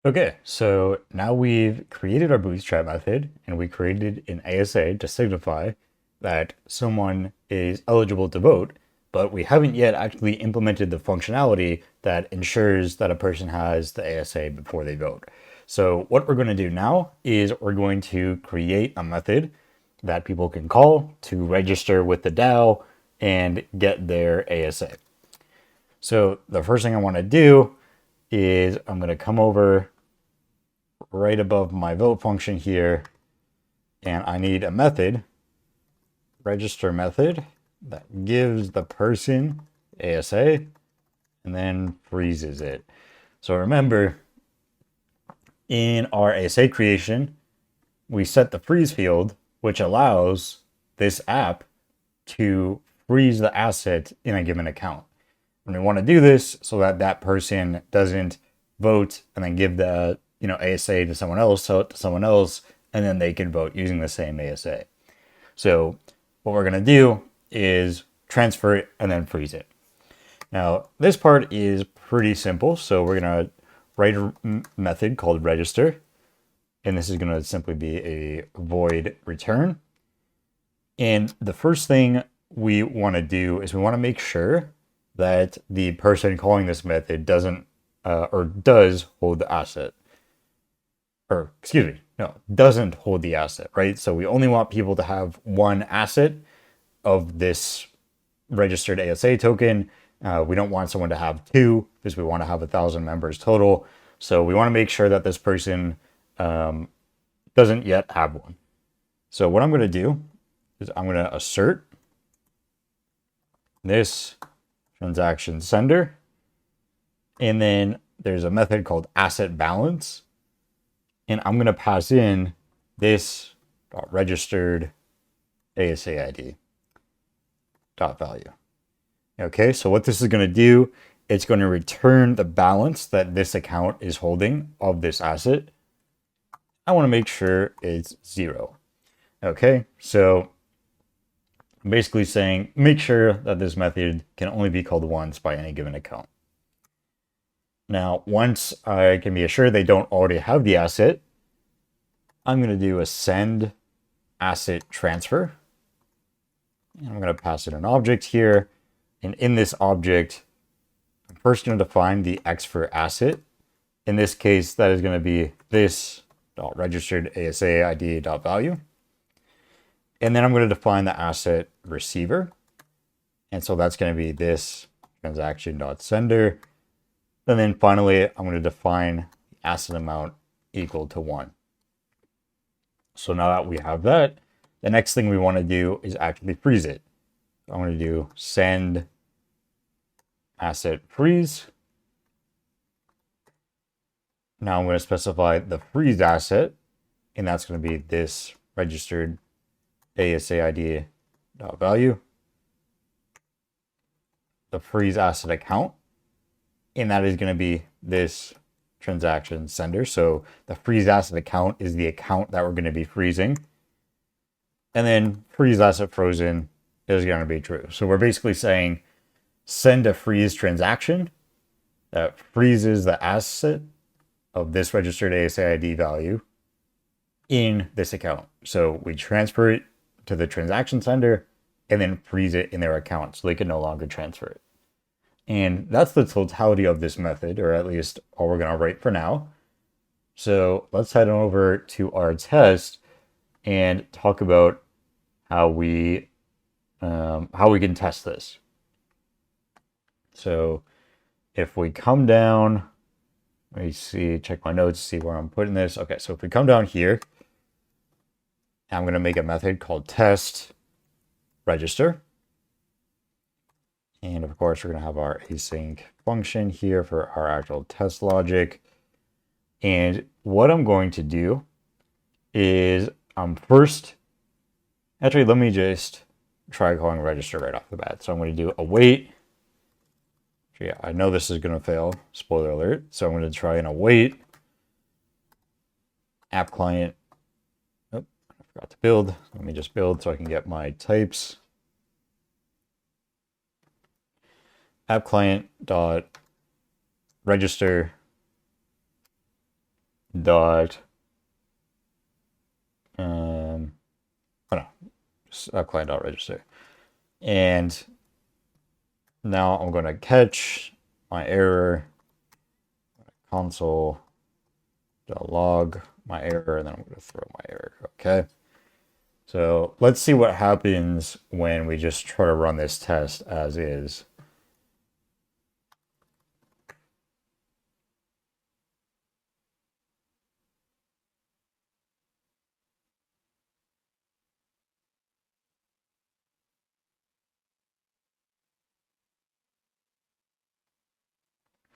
Okay, so now we've created our bootstrap method and we created an ASA to signify that someone is eligible to vote, but we haven't yet actually implemented the functionality that ensures that a person has the ASA before they vote. So what we're going to do now is we're going to create a method that people can call to register with the DAO and get their ASA. So the first thing I want to do is I'm going to come over right above my vote function here, and I need a method, register method, that gives the person ASA and then freezes it. So remember, in our ASA creation, we set the freeze field, which allows this app to freeze the asset in a given account. And we want to do this so that that person doesn't vote and then give the ASA to someone else, and then they can vote using the same ASA. So what we're going to do is transfer it and then freeze it. Now this part is pretty simple. So we're going to write a method called register, and this is going to simply be a void return. And the first thing we want to do is we want to make sure that the person calling this method doesn't or does hold the asset. Or excuse me, no, doesn't hold the asset, right? So we only want people to have one asset of this registered ASA token. We don't want someone to have two because we want to have 1,000 members total. So we want to make sure that this person doesn't yet have one. So what I'm going to do is I'm going to assert this transaction sender. And then there's a method called asset balance. And I'm going to pass in this registered ASA ID dot value. Okay, so what this is going to do, it's going to return the balance that this account is holding of this asset. I want to make sure it's 0. Okay, so I'm basically saying make sure that this method can only be called once by any given account. Now, once I can be assured they don't already have the asset, I'm going to do a send asset transfer. And I'm going to pass in an object here. And in this object, I'm first going to define the X for asset. In this case, that is going to be this registered ASA ID value. And then I'm going to define the asset receiver. And so that's going to be this transaction.sender. And then finally, I'm going to define the asset amount equal to 1. So now that we have that, the next thing we want to do is actually freeze it. So I'm going to do send asset freeze. Now I'm going to specify the freeze asset, and that's going to be this registered ASA ID value, the freeze asset account, and that is going to be this transaction sender. So the freeze asset account is the account that we're going to be freezing. And then freeze asset frozen is going to be true. So we're basically saying send a freeze transaction that freezes the asset of this registered ASA ID value in this account. So we transfer it to the transaction sender and then freeze it in their account so they can no longer transfer it. And that's the totality of this method, or at least all we're going to write for now. So let's head on over to our test and talk about how we can test this. So if we come down, let me see, check my notes, see where I'm putting this. Okay, so if we come down here, I'm going to make a method called test register. And of course, we're going to have our async function here for our actual test logic. And what I'm going to do is first, actually, let me just try calling register right off the bat. So I'm going to do await. Yeah, I know this is going to fail. Spoiler alert. So I'm going to try and await app client. Oh, I forgot to build. Let me just build so I can get my types. App client dot register dot oh no, just client dot register. And now I'm going to catch my error, console log my error, and then I'm going to throw my error. Okay. So let's see what happens when we just try to run this test as is.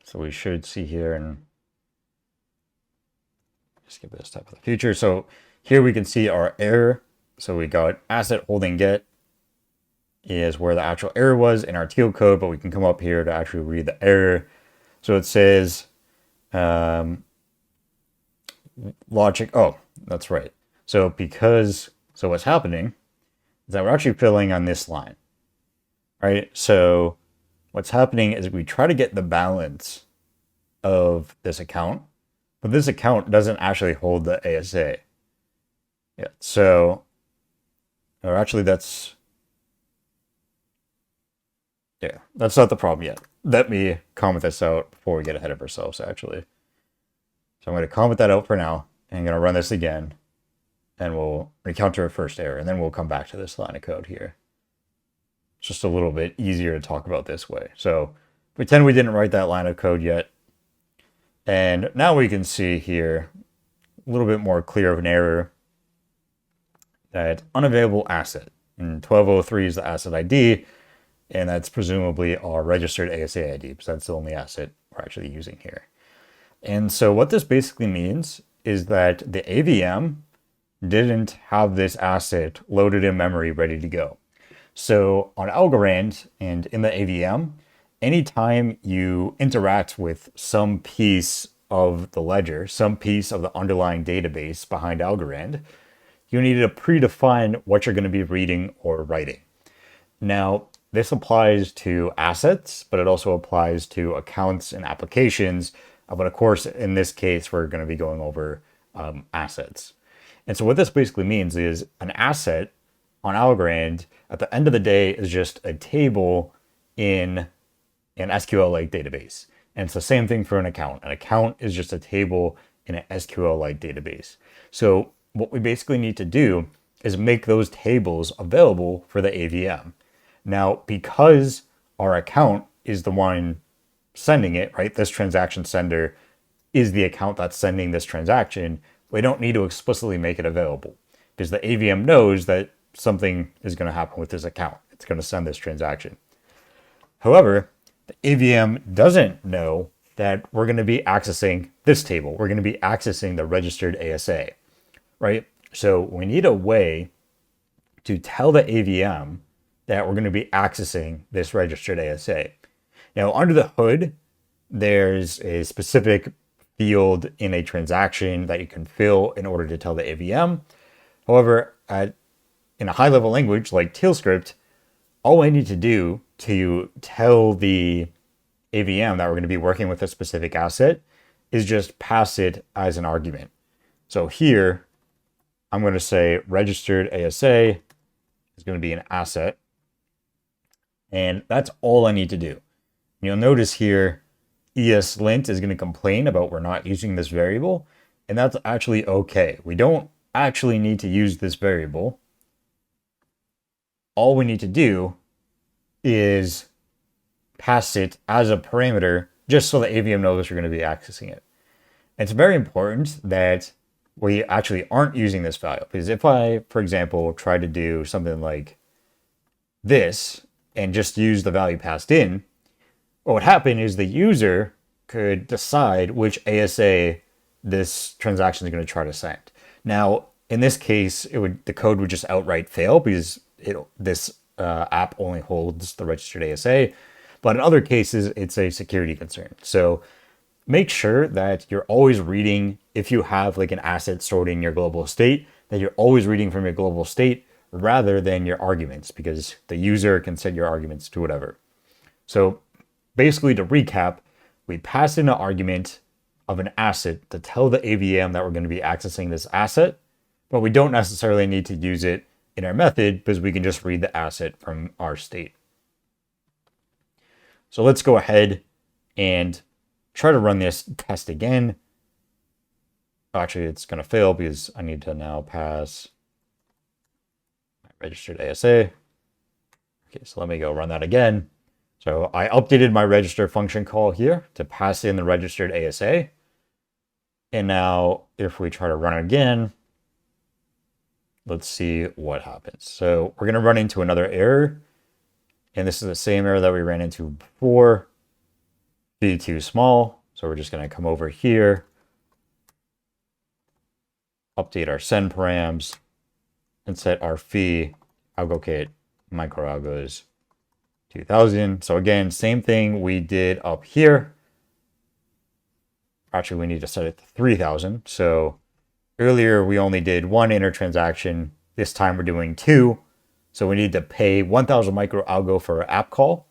So we should see here, and just give this type of the future. So here we can see our error. So we got asset holding get is where the actual error was in our teal code, but we can come up here to actually read the error. So it says logic. Oh, that's right. So what's happening is that we're actually filling on this line, right? So what's happening is we try to get the balance of this account, but this account doesn't actually hold the ASA. Yeah, so, or actually that's not the problem yet. Let me comment this out before we get ahead of ourselves, actually. So I'm going to comment that out for now, and I'm going to run this again, and we'll encounter our first error, and then we'll come back to this line of code here. It's just a little bit easier to talk about this way. So pretend we didn't write that line of code yet. And now we can see here a little bit more clear of an error, that unavailable asset. And 1203 is the asset ID, and that's presumably our registered ASA ID, because that's the only asset we're actually using here. And so what this basically means is that the AVM didn't have this asset loaded in memory ready to go. So on Algorand and in the AVM, anytime you interact with some piece of the ledger, some piece of the underlying database behind Algorand, you need to predefine what you're going to be reading or writing. Now, this applies to assets, but it also applies to accounts and applications. But of course, in this case, we're going to be going over assets. And so what this basically means is an asset on Algorand, at the end of the day, is just a table in an SQL-like database. And it's the same thing for an account. An account is just a table in an SQL-like database. So what we basically need to do is make those tables available for the AVM. Now, because our account is the one sending it, right? This transaction sender is the account that's sending this transaction. We don't need to explicitly make it available because the AVM knows that something is going to happen with this account. It's going to send this transaction. However, the AVM doesn't know that we're going to be accessing this table. We're going to be accessing the registered ASA, right? So we need a way to tell the AVM that we're going to be accessing this registered ASA. Now, under the hood, there's a specific field in a transaction that you can fill in order to tell the AVM. However, in a high-level language like TEALScript, all I need to do to tell the AVM that we're going to be working with a specific asset is just pass it as an argument. So here, I'm going to say registered ASA is going to be an asset. And that's all I need to do. You'll notice here, ESLint is going to complain about we're not using this variable, and that's actually okay. We don't actually need to use this variable. All we need to do is pass it as a parameter just so the AVM knows we're going to be accessing it. It's very important that we actually aren't using this value, because if I, for example, try to do something like this and just use the value passed in, what would happen is the user could decide which ASA this transaction is going to try to send. Now, in this case, the code would just outright fail because this app only holds the registered ASA. But in other cases, it's a security concern. So make sure that you're always reading, if you have like an asset stored in your global state, that you're always reading from your global state rather than your arguments, because the user can set your arguments to whatever. So basically, to recap, we pass in an argument of an asset to tell the AVM that we're going to be accessing this asset, but we don't necessarily need to use it in our method because we can just read the asset from our state. So let's go ahead and try to run this test again. Actually, it's going to fail because I need to now pass my registered ASA. Okay, so let me go run that again. So I updated my register function call here to pass in the registered ASA. And now if we try to run it again, let's see what happens. So we're going to run into another error. And this is the same error that we ran into before. Fee too small. So we're just going to come over here, update our send params, and set our fee algokit microalgos 2000. So again, same thing we did up here. Actually, we need to set it to 3000. So earlier we only did one inner transaction. This time we're doing two. So we need to pay 1000 microalgo for our app call,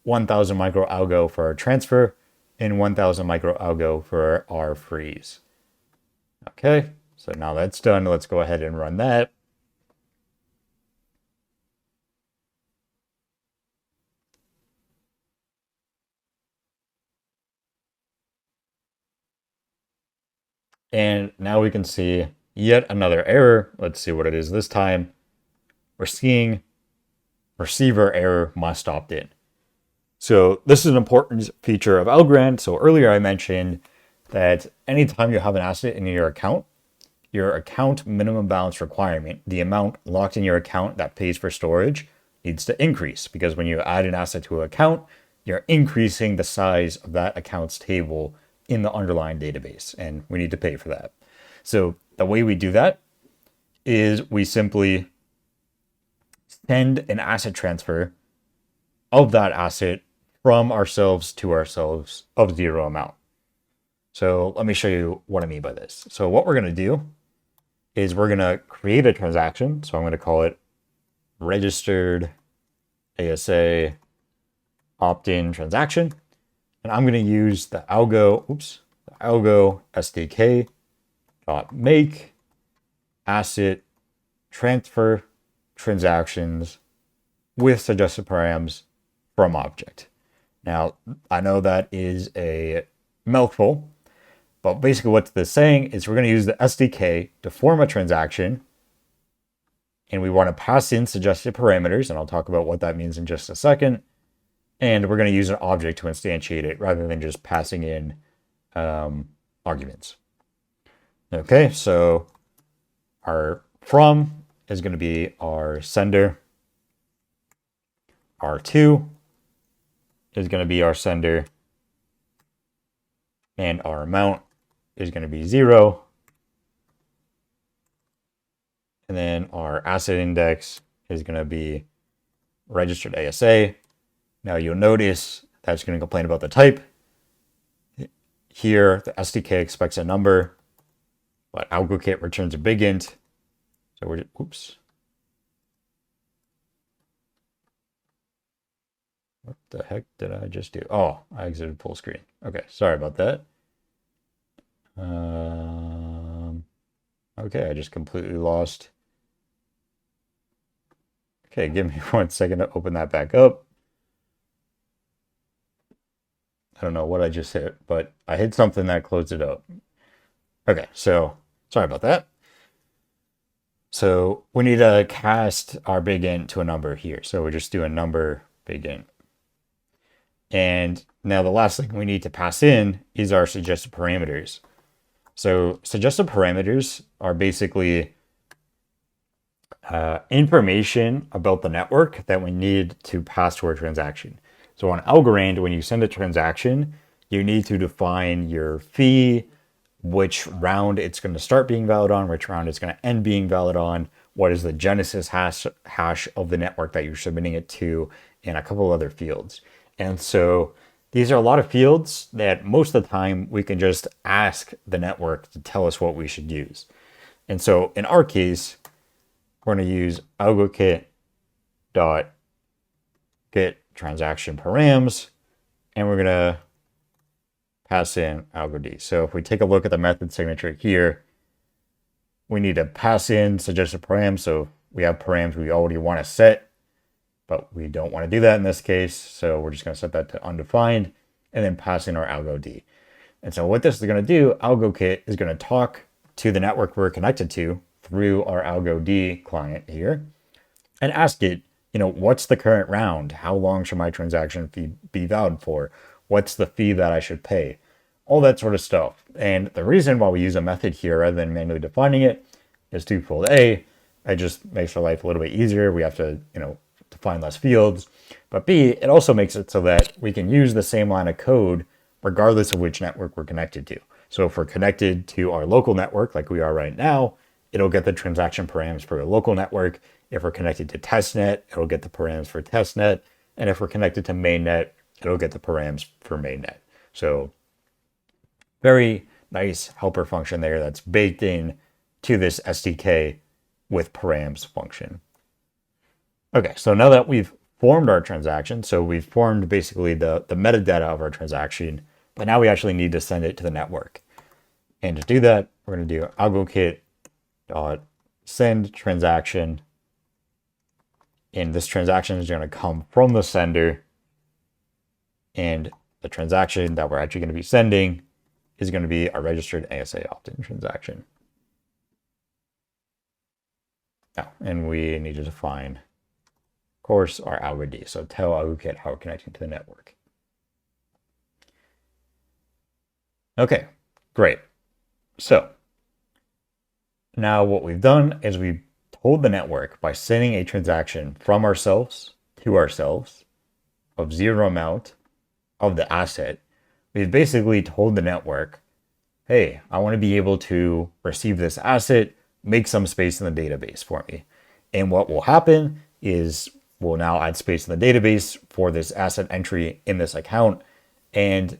1000 microalgo for our transfer, and 1000 microalgo for our freeze. Okay, so now that's done. Let's go ahead and run that. And now we can see yet another error. Let's see what it is this time. We're seeing receiver error must opt in. So this is an important feature of Algorand. So earlier I mentioned that anytime you have an asset in your account minimum balance requirement, the amount locked in your account that pays for storage, needs to increase, because when you add an asset to an account, you're increasing the size of that account's table in the underlying database, and we need to pay for that. So the way we do that is we simply send an asset transfer of that asset from ourselves to ourselves of zero amount. So let me show you what I mean by this. So what we're going to do is we're going to create a transaction. So I'm going to call it registered ASA opt-in transaction. And I'm going to use the algo SDK .make asset transfer transactions with suggested params from object. Now, I know that is a mouthful, but basically what this is saying is we're going to use the SDK to form a transaction, and we want to pass in suggested parameters, and I'll talk about what that means in just a second. And we're going to use an object to instantiate it rather than just passing in arguments. Okay, so our from is going to be our sender. R2 is going to be our sender. And our amount is going to be 0. And then our asset index is going to be registered ASA. Now you'll notice that it's going to complain about the type. Here, the SDK expects a number, but AlgoKit returns a big int. So we're just, oops. What the heck did I just do? Oh, I exited full screen. Okay, sorry about that. Okay, I just completely lost. Okay, give me 1 second to open that back up. I don't know what I just hit, but I hit something that closed it up. Okay, so sorry about that. So we need to cast our big int to a number here. So we just do a number big int. And now the last thing we need to pass in is our suggested parameters. So suggested parameters are basically information about the network that we need to pass to our transaction. So on Algorand, when you send a transaction, you need to define your fee, which round it's going to start being valid on, which round it's going to end being valid on, what is the genesis hash of the network that you're submitting it to, and a couple other fields. And so these are a lot of fields that most of the time we can just ask the network to tell us what we should use. And so in our case, we're going to use algokit.get transaction params, and we're going to pass in algod. So if we take a look at the method signature here, we need to pass in suggested params. So we have params we already want to set, but we don't want to do that in this case. So we're just going to set that to undefined and then pass in our algod. And so what this is going to do, AlgoKit is going to talk to the network we're connected to through our algod client here and ask it, what's the current round? How long should my transaction fee be valid for? What's the fee that I should pay? All that sort of stuff. And the reason why we use a method here rather than manually defining it is twofold. A, it just makes our life a little bit easier. We have to, define less fields. But B, it also makes it so that we can use the same line of code regardless of which network we're connected to. So if we're connected to our local network like we are right now, it'll get the transaction params for a local network. If we're connected to testnet, it'll get the params for testnet. And if we're connected to mainnet, it'll get the params for mainnet. So very nice helper function there that's baked in to this SDK with params function. Okay, so now that we've formed our transaction, so we've formed basically the metadata of our transaction, but now we actually need to send it to the network. And to do that, we're going to do algokit.send transaction. And this transaction is going to come from the sender. And the transaction that we're actually going to be sending is going to be our registered ASA opt-in transaction. Now, and we need to define, of course, our algod. So tell AlgoKit how we're connecting to the network. Okay, great. So now what we've done is we've told the network by sending a transaction from ourselves to ourselves of zero amount of the asset. We've basically told the network, hey, I want to be able to receive this asset, make some space in the database for me. And what will happen is we'll now add space in the database for this asset entry in this account. And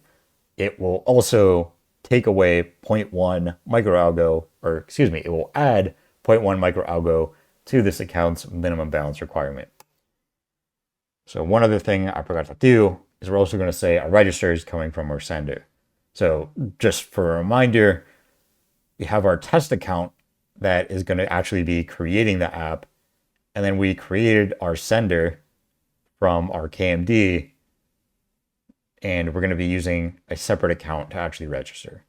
it will also take away 0.1 microalgo, or excuse me, it will add 0.1 microalgo to this account's minimum balance requirement. So one other thing I forgot to do is we're also going to say our register is coming from our sender. So just for a reminder, we have our test account that is going to actually be creating the app. And then we created our sender from our KMD. And we're going to be using a separate account to actually register.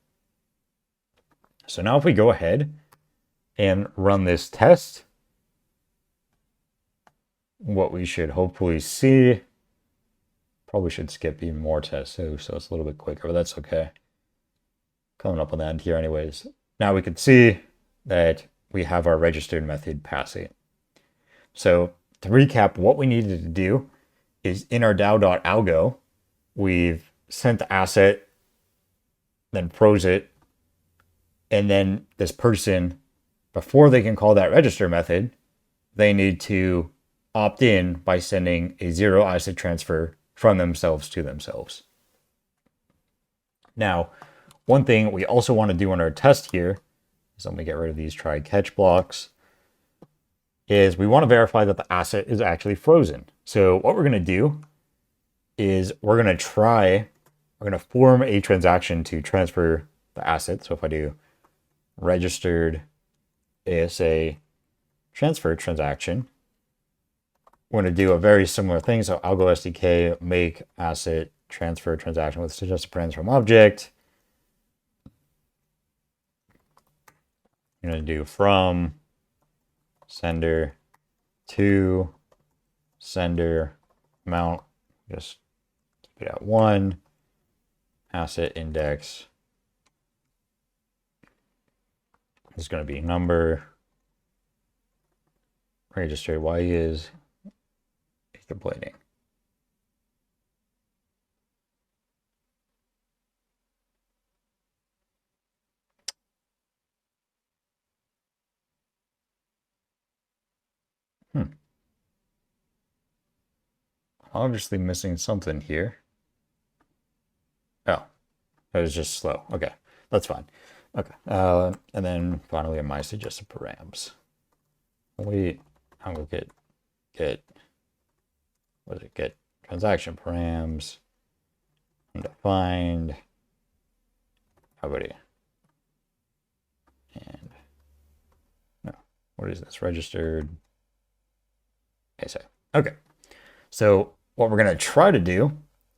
So now if we go ahead and run this test, what we should hopefully see, probably should skip even more tests too, so it's a little bit quicker, but that's okay. Coming up on the end here anyways. Now we can see that we have our registered method passing. So to recap, what we needed to do is in our DAO.algo, we've sent the asset, then froze it, and then this person, before they can call that register method, they need to opt in by sending a zero asset transfer from themselves to themselves. Now, one thing we also want to do on our test here is, let me get rid of these try catch blocks, is we want to verify that the asset is actually frozen. So what we're going to do is we're going to form a transaction to transfer the asset. So if I do registered ASA transfer transaction, we're going to do a very similar thing. So algo SDK make asset transfer transaction with suggested params from object. I'm going to do from sender to sender amount, just keep it at 1, asset index is going to be number, registered Y is completing. Obviously missing something here. Oh, it was just slow. Okay, that's fine. Okay, and then finally in my suggested params. I'm gonna get what is it? Get transaction params undefined buddy. And no, what is this? Registered ASA. Okay. So what we're going to try to do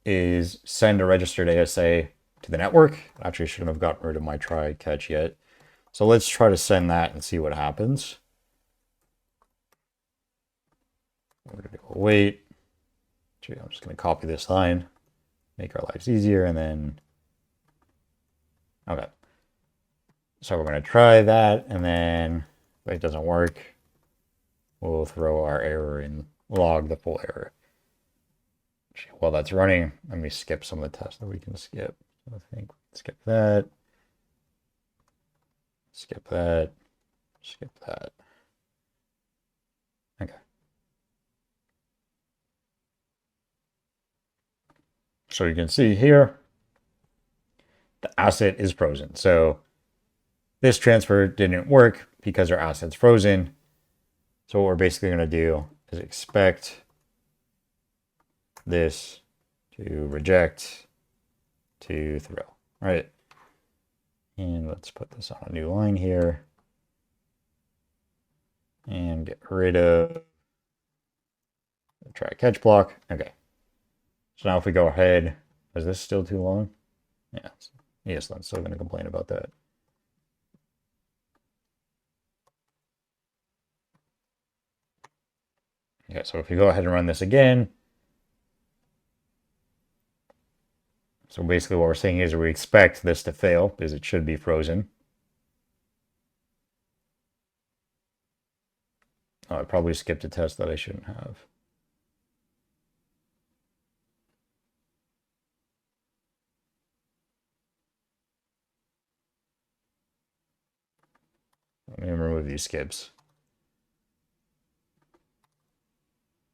is send a registered ASA to the network. Actually, I shouldn't have gotten rid of my try catch yet. So let's try to send that and see what happens. We're going to wait. Actually, I'm just going to copy this line, make our lives easier, and then, okay. So we're going to try that, and then if it doesn't work, we'll throw our error in, log the full error. While that's running, let me skip some of the tests that we can skip. So I think skip that, skip that, skip that. Okay. So you can see here, the asset is frozen. So this transfer didn't work because our asset's frozen. So what we're basically going to do is expect this to reject to throw, right? And let's put this on a new line here and get rid of the try catch block. Okay. So now if we go ahead, is this still too long? Yeah. Yes, I'm still going to complain about that. Okay, so if we go ahead and run this again, so basically what we're saying is we expect this to fail because it should be frozen. Oh, I probably skipped a test that I shouldn't have. Let me remove these skips.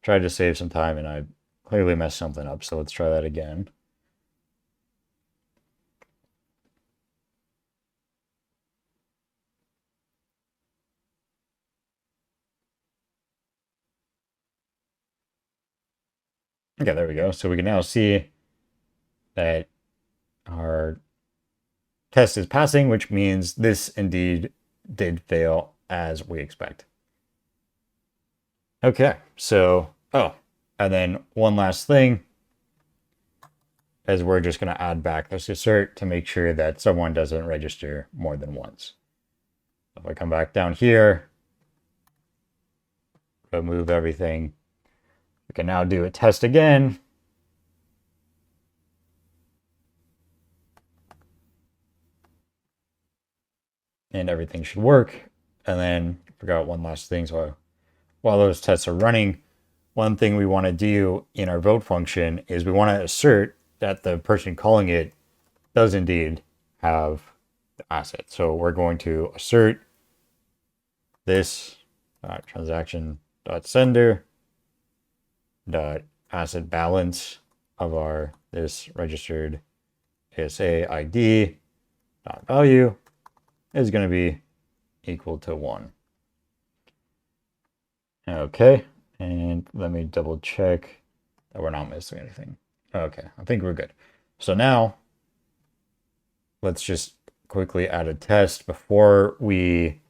Tried to save some time and I clearly messed something up, so let's try that again. Okay, there we go. So we can now see that our test is passing, which means this indeed did fail as we expect. Okay, so, and then one last thing is we're just going to add back this assert to make sure that someone doesn't register more than once. If I come back down here, remove everything, we can now do a test again. And everything should work. And then I forgot one last thing. So while those tests are running, one thing we want to do in our vote function is we want to assert that the person calling it does indeed have the asset. So we're going to assert this transaction.sender dot asset balance of our this registered ASA ID dot value is going to be equal to 1. Okay, and let me double check that we're not missing anything. Okay, I think we're good. So now let's just quickly add a test before we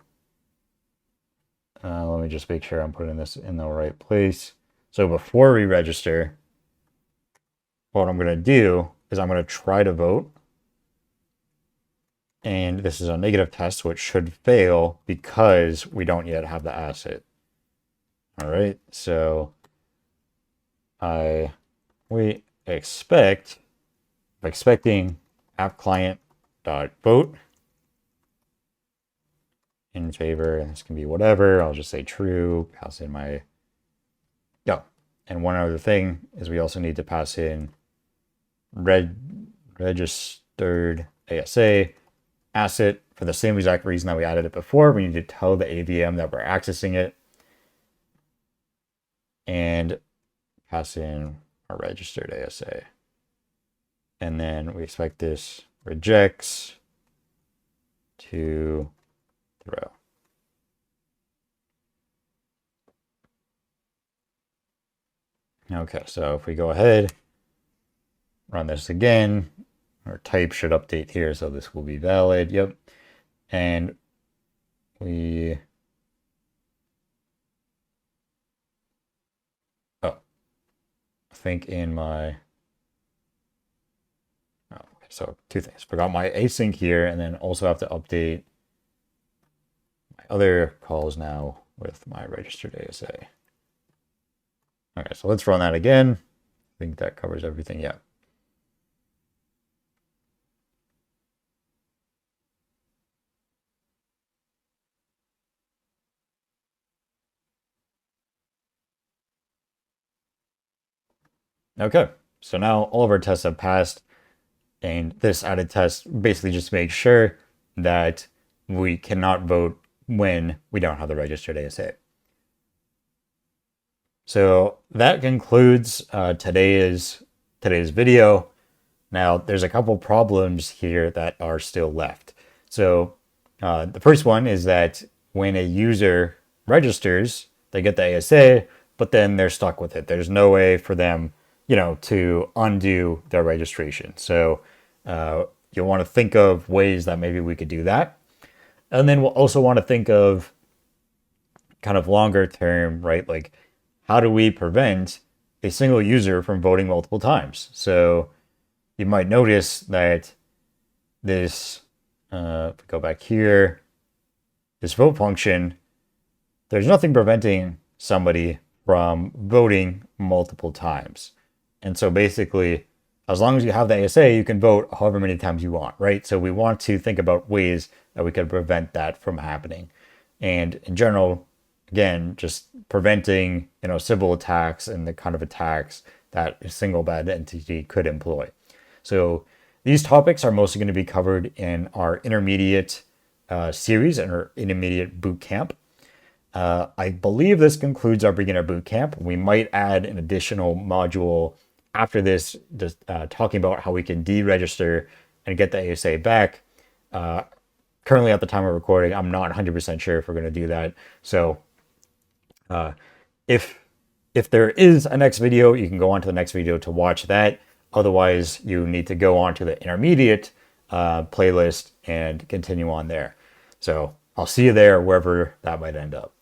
let me just make sure I'm putting this in the right place. So before we register, what I'm going to do is I'm going to try to vote. And this is a negative test, so it should fail because we don't yet have the asset. All right, so we expecting app client dot vote in favor, and this can be whatever. I'll just say true, pass in my and one other thing is we also need to pass in registered ASA asset for the same exact reason that we added it before. We need to tell the AVM that we're accessing it and pass in our registered ASA. And then we expect this rejects to throw. Okay, so if we go ahead, run this again, our type should update here, so this will be valid. Yep. And we, oh, I think in my, oh, so two things. Forgot my async here, and then also have to update my other calls now with my registered ASA. Okay, so let's run that again. I think that covers everything. Yeah. Okay, so now all of our tests have passed, and this added test basically just makes sure that we cannot vote when we don't have the registered ASA. So that concludes today's video. Now, there's a couple problems here that are still left. So the first one is that when a user registers, they get the ASA, but then they're stuck with it. There's no way for them, to undo their registration. So you'll want to think of ways that maybe we could do that. And then we'll also want to think of kind of longer term, right? Like, how do we prevent a single user from voting multiple times? So you might notice that this, if we go back here, this vote function, there's nothing preventing somebody from voting multiple times. And so basically, as long as you have the ASA, you can vote however many times you want, right? So we want to think about ways that we can prevent that from happening. And in general, again, just preventing, civil attacks and the kind of attacks that a single bad entity could employ. So these topics are mostly going to be covered in our intermediate series and our intermediate boot camp. I believe this concludes our beginner boot camp. We might add an additional module after this, just talking about how we can deregister and get the ASA back. Currently, at the time of recording, I'm not 100% sure if we're going to do that. So if there is a next video, you can go on to the next video to watch that. Otherwise, you need to go on to the intermediate playlist and continue on there. So I'll see you there, wherever that might end up.